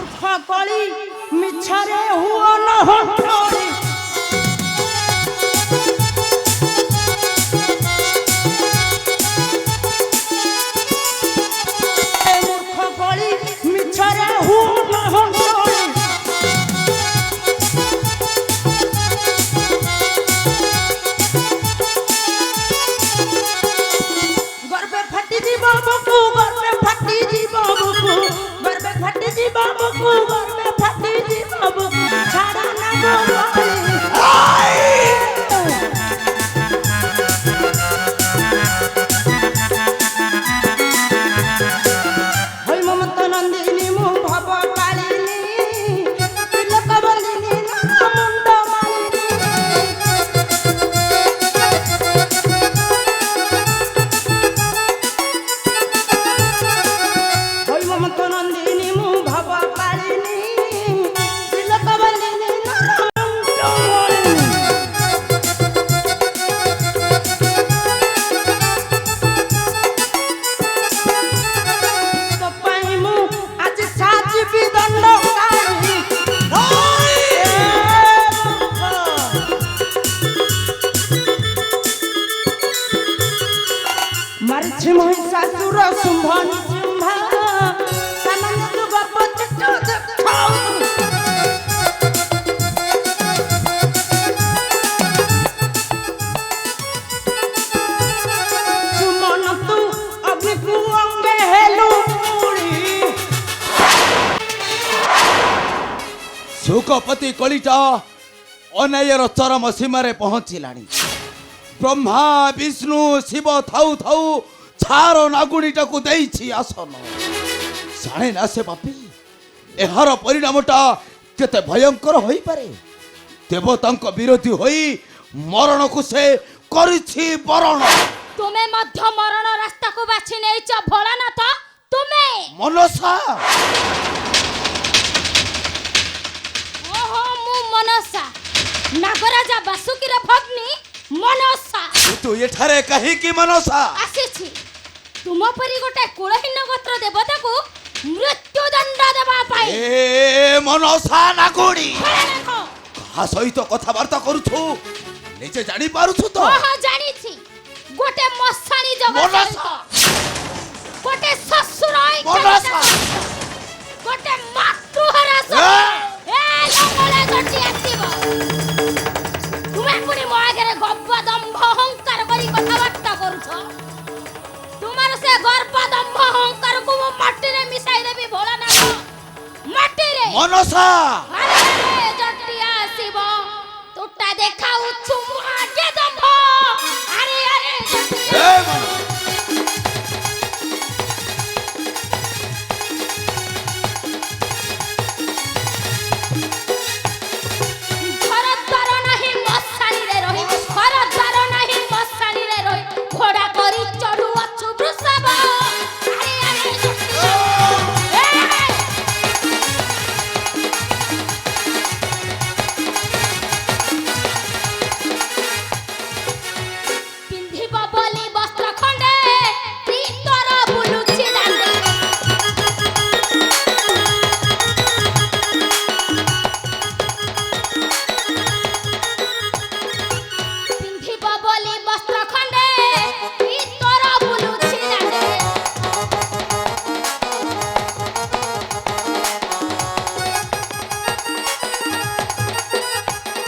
मूर्ख कली मिछरे हुआ न हटोरी मूर्ख कली मिछरे हुआ न हटोरी गर्वे फटी जीव बुकु गर्वे फटी जीव बुकु गर्वे फटी जीव बुकु गर्वे फटी जीव बुकु छाड़ा ना हई ममता नंदिनी मु भव कालिनी तिलक बंदिनी नर मुंड मालिनी हई ममता नंदिनी मु भव कालिनी तिलक बंदिनी नर मुंड मालिनी तो पाई मु आज साजिबी दंडकारी मारिछि महिषासुर शुंभ निशुंभ सामान्य जुग पचित देखाऊ सुमन तू अग्निकु अंगे हेलु पूरी सुखपति कलिटा अन्यायर चरम सीमारे पहुंचलानी ब्रह्मा विष्णु शिव थाउ थाउ छार नागुणीटाकू देइछि आसन जाने ना से बापी एहार परिणामटा केते भयंकर होई पारे देवतांक विरोधी होई मरण को से करिछि बरण तुम्हें मध्य मरण रास्ता को बाछि नेइछ भोलानाथ तुम्हें मनसा ओहो मु मनसा नागराजा बासुकीर भग्नी मनसा तू एठारे कहि कि मनसा आसीछि तुम परि गोटे कुलहीन गोत्र देवता को मृत्यु दंड देबा पाई ए मनसा नागुणी भोलानाथ कहा सहित कथबार्ता करूछु निजे जानी पारुछु तो ओहो जानिछि गोटे मसाणी जगत मनसा गोटे ससुर मनसा गोटे मातृहरा ए लंगले गटी आसीबो तुमे पुनी मो आगरे गब्ब दंभ अहंकार करी कथाबार्ता करूछ तुमार से गर्भ दंभ अहंकार को मो माटी रे मिसाई देबी भोलानाथ माटी रे मनसा अरे जटी आसीबो तुटा देखाउ छु मु आगे दंभ अरे जटी ए मनसा घर द्वार नाही मसाणी रे रही घर द्वार नाही मसाणी रे रही घोड़ा करी चढ़ू अछु वृषभ अरे पिंधिब बोली वस्त्र खंडे भीतर बुलुछि दांडे पिंधिब बोली वस्त्र खंडे भीतर बुलुछि दांडे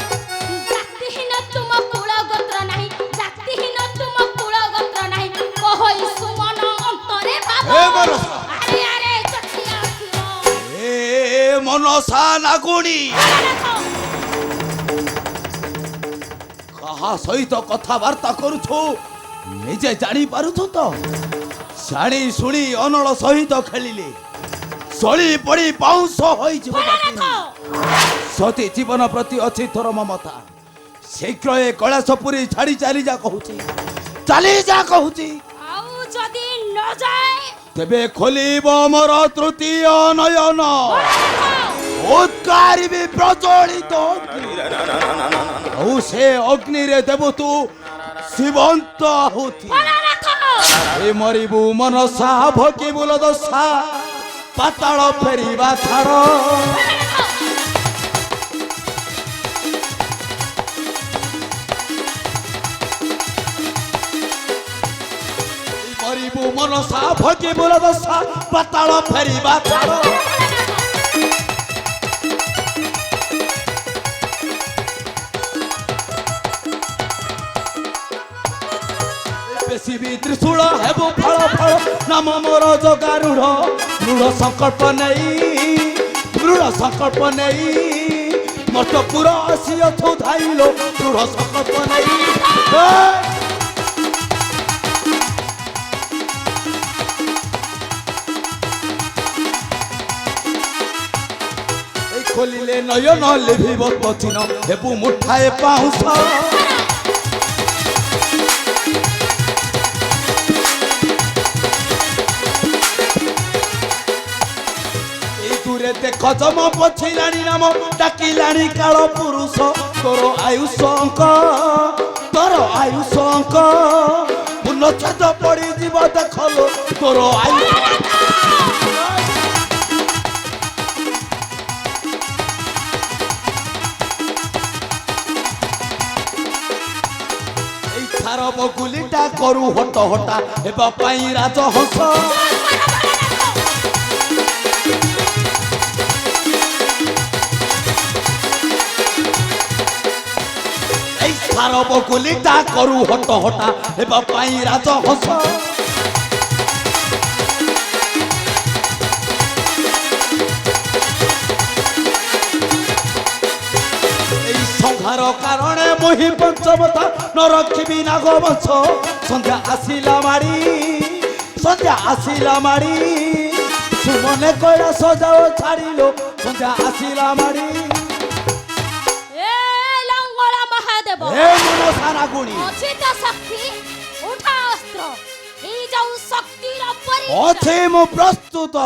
जातिहीन तुम कुल गोत्र नाही जातिहीन तुम कुल गोत्र नाही कहई सुमन अंतरे भाव ए मनसा अरे चटिया आसीबो ए मनसा नागुणी कहा सहित कथबार्ता करूछु निजे जानी पारुछु तो शाणी शुणी अनल सहित खेलिले सली पड़ी पाउंस होई जीव सती जीवन प्रति अछि थोर ममता शीघ्र ए कैलासपुरी छाड़ी चली जा कहूची चली जा कहूची आउ जदी न जाए तेबे खोलिब मोर तृतीय नयन उत्कारी भी प्रज्वलित से अग्नि रे देबु तू शिवंत आहुति ए मरिबु मनसा भकी बोल दशा ପାତାଳ ଫେରିବା ଛାଡ଼ କରିବୁ ମନସା ଭୋଗିବୁ ଦଶା ପାତାଳ ଫେରିବା ଛାଡ଼ বেশি ত্রিশূল হেবু ফল ফল নাম মোর জগারূঢ় দৃঢ় সংকল্প নেই মষ্টপুর আসিয়থু ধাইল দৃঢ় সংকল্প নেই এই খোলিলে নয়ন লিভিব পথিন হেবু মুঠায়ে পাউঁশ ଦେଖ ଜମ ପଛିଲାଣି ନାମ ଡାକିଲାଣି କାଳ ପୁରୁଷ ତୋର ଆୟୁଷ ଅଙ୍କ ପୂର୍ଣ୍ଣଚ୍ଛେଦ ପଡ଼ିଯିବ ଦେଖଲୋ ତୋର ଆୟୁ ଏଇ ଥାର ବଗୁଲିଟା କରୁ ହଟ ହଟା ହେବା ପାଇଁ ରାଜହଂସ ଥାର ବଗୁଲିଟା କରୁ ହଟ ହଟା ହେବା ପାଇଁ ରାଜହଂସ এই সংহার কারণে মহি পঞ্চমতা নরক্ষিবি নাগবংশ সন্ধ্যা আসিলা মাড়ি সুমনে কয়া সজাও ছাড়িল সন্ধ্যা আসিলা মাড়ি হে মনসা নাগুনি অচিত শক্তি উঠা অস্ত্র এই যাও শক্তির পরীক্ষা আছে মু প্রস্তুত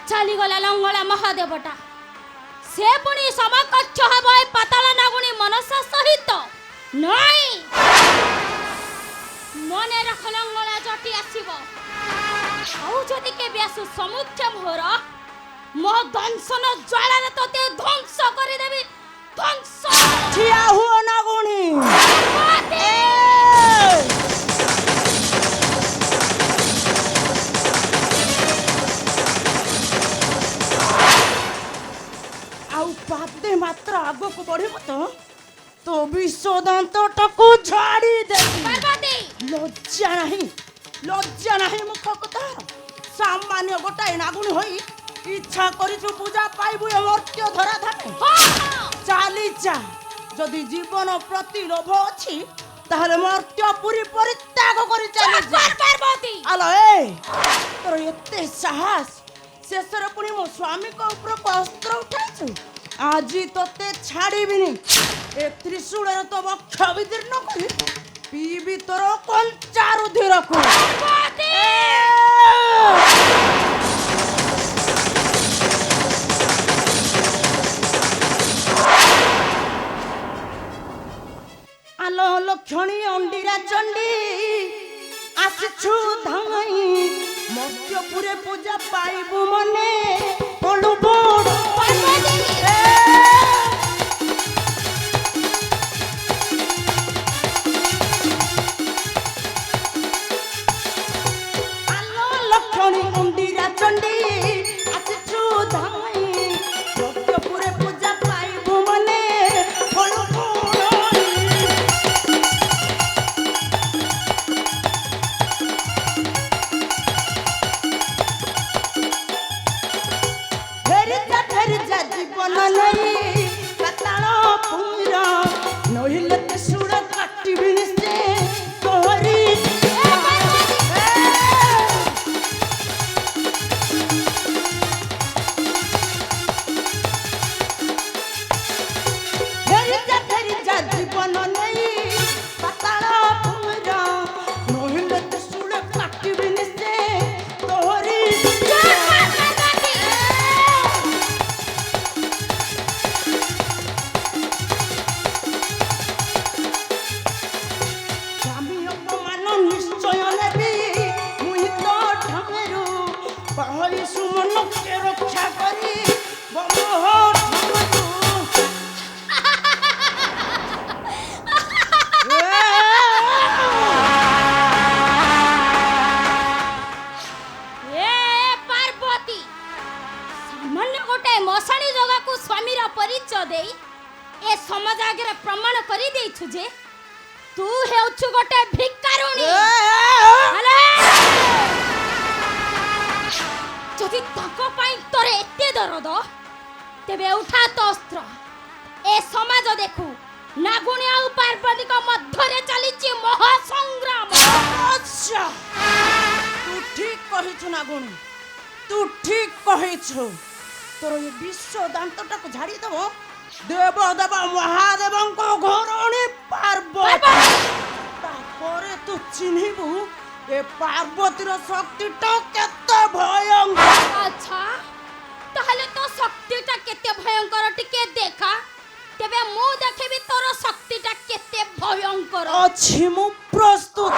ଚାଲିଗଲା ଲଙ୍ଗଳା ମହାଦେବଟା ସେ ପୁଣି ସମକକ୍ଷ ହେବ ଏ ପାତାଳ ନାଗୁଣୀ ମନସା ସହିତ ନାଇଁ ମନେ ରଖ ଲଙ୍ଗଳା ଜଟି ଆସିବ ଆଉ ଯଦି କେବେ ଆସୁ ସମୁଖ୍ୟ ମୋର ମୋ ଦଂଶନ ଜ୍ୱାଳାରେ ତତେ ଧ୍ୱଂସ କରିଦେବି ଧ୍ୱଂସ ଠିଆ ହୁଅ ନାଗୁଣୀ ଆଉ ପାଦେ ମାତ୍ର ଆଗକୁ ବଢିବ ତ ବିଷ ଦାନ୍ତଟାକୁ ଝାଡ଼ି ଦେବି ପାର୍ବତୀ ଲଜ୍ଜା ନାହିଁ ମୁଖ କଥା ସାମାନ୍ୟ ଗୋଟାଏ ନାଗୁଣୀ ହୋଇ ଇଚ୍ଛା କରିଛୁ ପୂଜା ପାଇବୁ ଏ ମର୍ତ୍ୟ ଧରା ଧାମେ ଚାଲିଚା ଯଦି ଜୀବନ ପ୍ରତି ଲୋଭ ଅଛି ତାହେଲେ ମର୍ତ୍ୟ ପୁରୀ ପରିତ୍ୟାଗ କରି ଚାଲିଚା ପାର୍ବତୀ ଆଲୋ ତୋର ଏତେ ସାହସ ଶେଷରେ ପୁଣି ମୋ ସ୍ୱାମୀଙ୍କ ଉପରକୁ ଅସ୍ତ୍ର ଉଠାଇଛୁ ଆଜି ତତେ ଛାଡ଼ିବିନି ଏ ତ୍ରିଶୂଳରେ ତ ବକ୍ଷ ବିଦୀର୍ଣ୍ଣ କରି ପିଇବି ତୋର କଞ୍ଚା ରୁଧିରକୁ আলো লক্ষণী অন্ডিরা চণ্ডী আসিছু ধাই মর্ত্যপুরে পূজা পাইবু মনে বড় বড় আলো লক্ষণী অন্ডিরা চণ্ডী ଜୀବନ ନେଇ ପାତାଳ ପୁର ନହିଲେ ସୁର କାଟିବି ନିଶ୍ଚେ ତୋରି ଫେରି ଯା ଜୀବନ ନେଇ ପାତାଳ ପୁର ନହିଲେ ସୁର କାଟିବି ନିଶ୍ଚେ ତୋରି স্বামী অপমান নিশ্চয় নেবি মুই তো ঢামেরু পাহরি সুমনকে রক্ষা করি বমহ ঢামেরু ଏ ପାର୍ବତୀ ସାମାନ୍ୟ ଗୋଟେ ମଶାଣୀ ଜଗାକୁ ସ୍ୱାମୀର ପରିଚୟ ଦେଇ ଏ ସମାଜ ଆଗରେ ପ୍ରମାଣ କରି ଦେଇଛୁ ଯେ ତୁ ହେଉଛୁ ଗୋଟେ ଭିକାରୁଣୀ। ଆରେ! ଯଦି ତାଙ୍କ ପାଇଁ ତୋର ଏତେ ଦରଦ ତେବେ ଉଠା ତ ଅସ୍ତ୍ର ଏ ସମାଜ ଦେଖୁ ନାଗୁଣୀ ଆଉ ପାର୍ବତୀଙ୍କ ମଧ୍ୟରେ ଚାଲିଛି ମହାସଂଗ୍ରାମ। আচ্ছা তু ঠিক কহিছু না গুণী তু ঠিক কহিছু তোর এই বিশ্ব দান্তটাকে ঝাড়ি দেব দেব দেব মহাদেবঙ্ক ঘরণী পার্বতী তারপরে তু চিহ্নিবু এ পার্বতীর শক্তিটা কেতে ভয়ঙ্কর আচ্ছা তাহলে তো শক্তিটা কেতে ভয়ঙ্কর টিকে দেখা তেবে মু দেখিবি তোর শক্তিটা কেতে ভয়ঙ্কর। ଅଛି ମୁଁ ପ୍ରସ୍ତୁତ